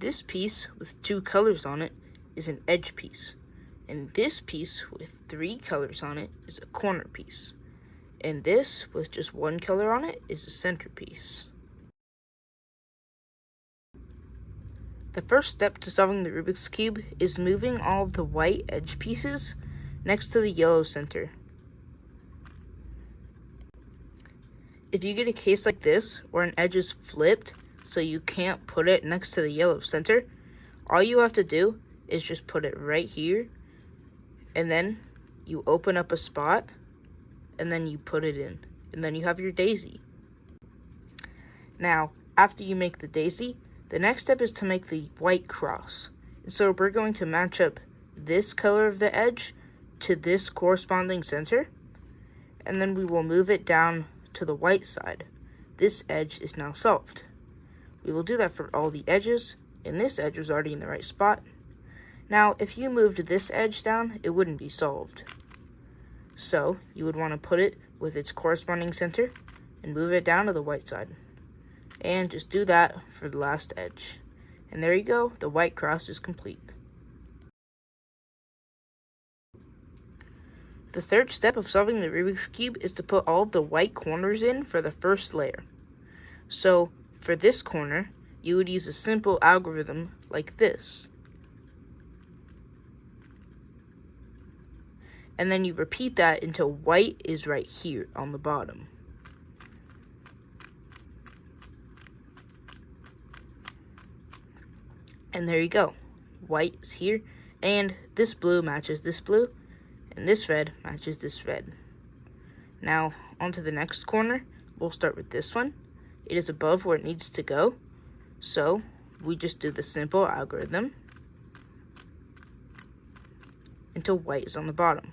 This piece with 2 colors on it is an edge piece. And this piece with 3 colors on it is a corner piece. And this with just 1 color on it is a center piece. The first step to solving the Rubik's Cube is moving all of the white edge pieces next to the yellow center. If you get a case like this, where an edge is flipped so you can't put it next to the yellow center, all you have to do is just put it right here, and then you open up a spot, and then you put it in, and then you have your daisy. Now, after you make the daisy, the next step is to make the white cross. So we're going to match up this color of the edge to this corresponding center, and then we will move it down to the white side. This edge is now solved. We will do that for all the edges, and this edge was already in the right spot. Now, if you moved this edge down, it wouldn't be solved. So, you would want to put it with its corresponding center and move it down to the white side. And just do that for the last edge. And there you go, the white cross is complete. The third step of solving the Rubik's Cube is to put all of the white corners in for the first layer. So, for this corner, you would use a simple algorithm like this. And then you repeat that until white is right here on the bottom. And there you go. White is here, and this blue matches this blue, and this red matches this red. Now, onto the next corner. We'll start with this one. It is above where it needs to go, so we just do the simple algorithm until white is on the bottom.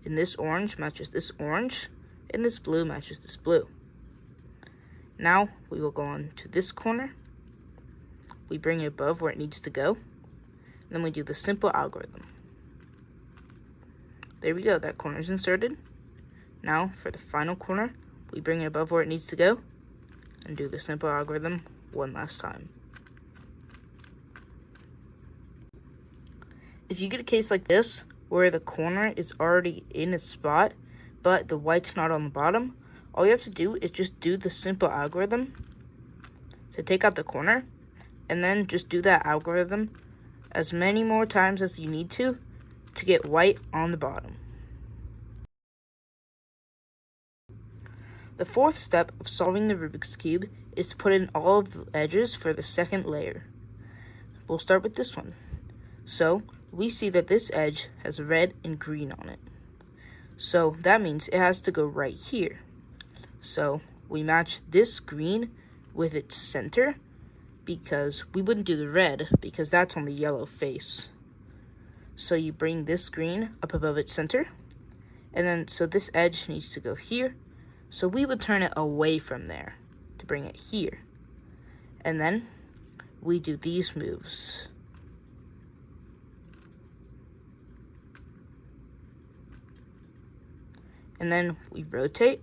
And this orange matches this orange, and this blue matches this blue. Now, we will go on to this corner. We bring it above where it needs to go. Then we do the simple algorithm. There we go, that corner is inserted. Now, for the final corner, we bring it above where it needs to go and do the simple algorithm one last time. If you get a case like this, where the corner is already in its spot, but the white's not on the bottom, all you have to do is just do the simple algorithm to take out the corner, and then just do that algorithm as many more times as you need to get white on the bottom. The fourth step of solving the Rubik's Cube is to put in all of the edges for the second layer. We'll start with this one. So, we see that this edge has red and green on it. So, that means it has to go right here. So, we match this green with its center, because we wouldn't do the red because that's on the yellow face. So you bring this green up above its center, and then so this edge needs to go here, so we would turn it away from there to bring it here. And then we do these moves. And then we rotate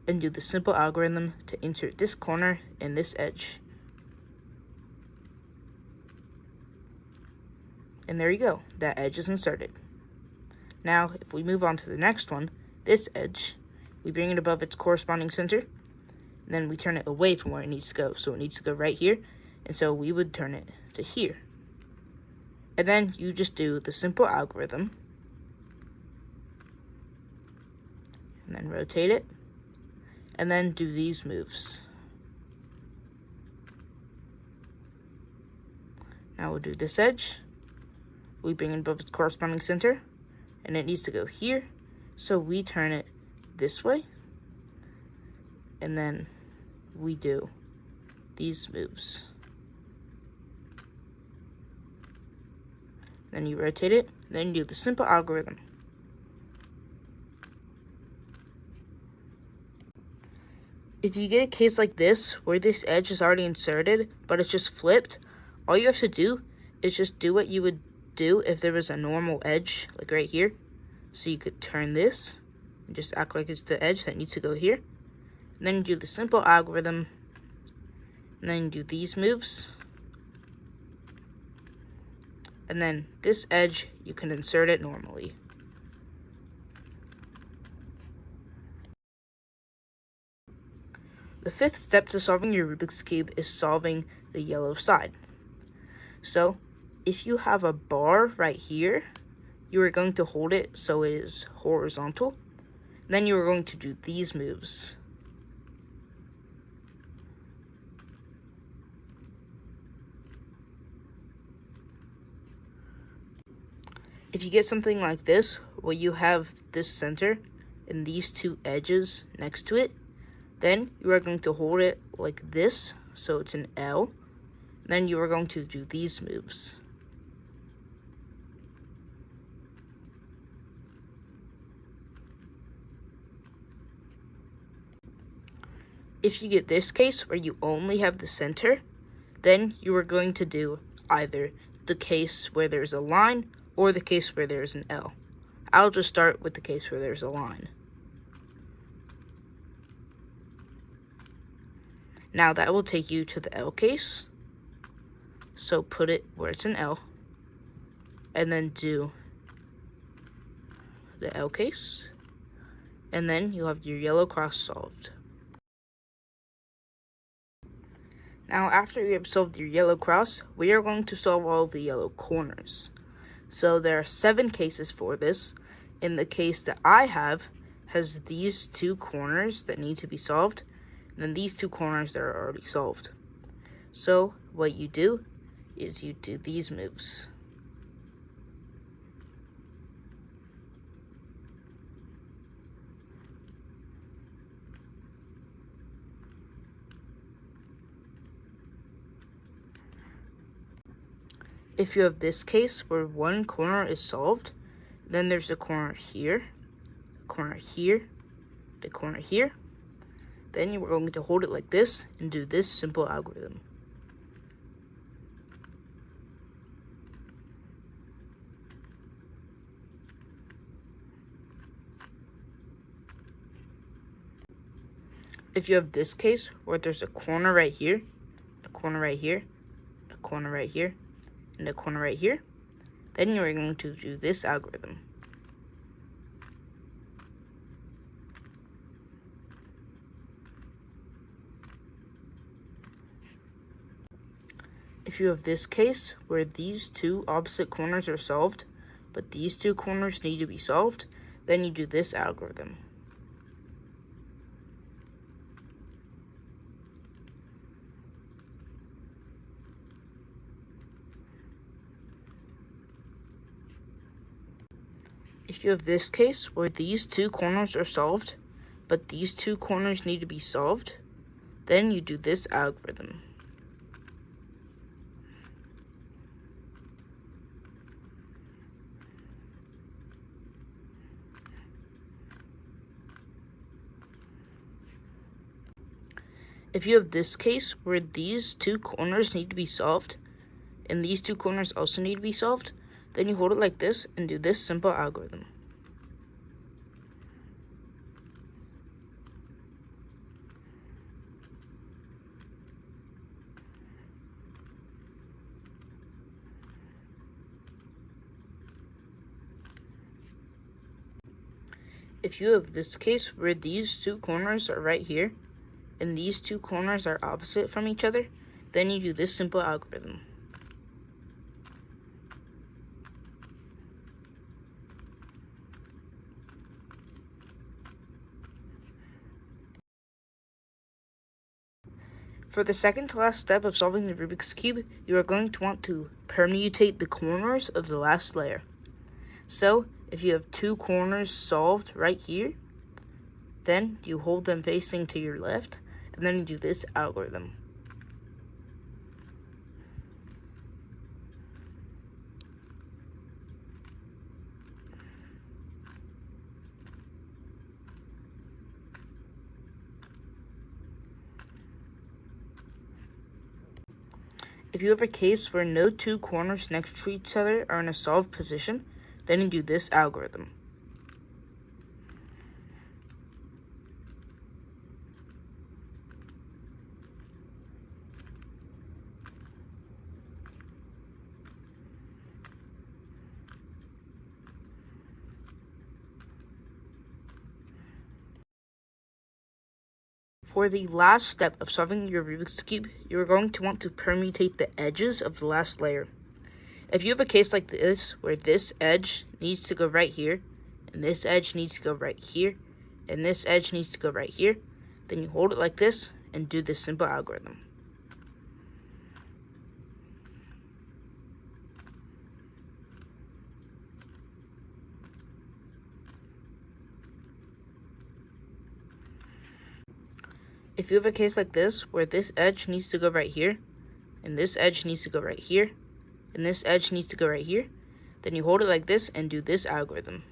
and do the simple algorithm to insert this corner and this edge. And there you go, that edge is inserted. Now, if we move on to the next one, this edge, we bring it above its corresponding center, and then we turn it away from where it needs to go. So it needs to go right here, and so we would turn it to here. And then you just do the simple algorithm, and then rotate it, and then do these moves. Now we'll do this edge. We bring it above its corresponding center, and it needs to go here, so we turn it this way, and then we do these moves. Then you rotate it, then you do the simple algorithm. If you get a case like this, where this edge is already inserted, but it's just flipped, all you have to do is just do what you would do if there was a normal edge, like right here. So you could turn this and just act like it's the edge that needs to go here. And then you do the simple algorithm, and then you do these moves. and then this edge, you can insert it normally. The fifth step to solving your Rubik's Cube is solving the yellow side. So, if you have a bar right here, you are going to hold it so it is horizontal. Then you are going to do these moves. If you get something like this, where you have this center and these two edges next to it, then you are going to hold it like this, so it's an L. Then you are going to do these moves. If you get this case where you only have the center, then you are going to do either the case where there's a line or the case where there's an L. I'll just start with the case where there's a line. Now that will take you to the L case. So put it where it's an L, and then do the L case, and then you'll have your yellow cross solved. Now after you have solved your yellow cross, we are going to solve all of the yellow corners. So there are 7 cases for this. In the case that I have, has these 2 corners that need to be solved, and then these 2 corners that are already solved. So what you do is you do these moves. If you have this case where one corner is solved, then there's a corner here, a corner here, the corner here. Then you are going to hold it like this and do this simple algorithm. If you have this case where there's a corner right here, a corner right here, a corner right here, and a corner right here, then you are going to do this algorithm. If you have this case where these 2 opposite corners are solved, but these 2 corners need to be solved, then you do this algorithm. If you have this case where these 2 corners are solved, but these 2 corners need to be solved, then you do this algorithm. If you have this case where these 2 corners need to be solved, and these 2 corners also need to be solved, then you hold it like this and do this simple algorithm. If you have this case where these 2 corners are right here, and these 2 corners are opposite from each other, then you do this simple algorithm. For the second to last step of solving the Rubik's Cube, you are going to want to permutate the corners of the last layer. So, if you have 2 corners solved right here, then you hold them facing to your left, and then you do this algorithm. If you have a case where no 2 corners next to each other are in a solved position, then you do this algorithm. For the last step of solving your Rubik's Cube, you're going to want to permutate the edges of the last layer. If you have a case like this, where this edge needs to go right here, and this edge needs to go right here, and this edge needs to go right here, then you hold it like this and do this simple algorithm. If you have a case like this, where this edge needs to go right here, and this edge needs to go right here, and this edge needs to go right here, then you hold it like this and do this algorithm.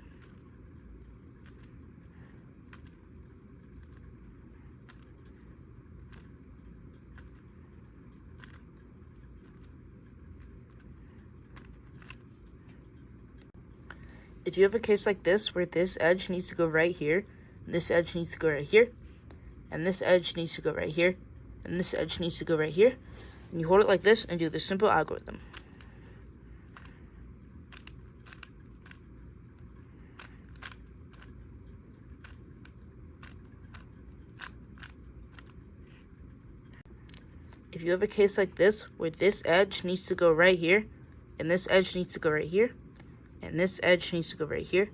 If you have a case like this, where this edge needs to go right here, and this edge needs to go right here, and this edge needs to go right here, and this edge needs to go right here, and you hold it like this and do the simple algorithm. If you have a case like this, where this edge needs to go right here, and this edge needs to go right here, and this edge needs to go right here,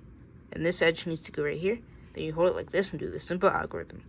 and this edge needs to go right here, then you hold it like this and do the simple algorithm.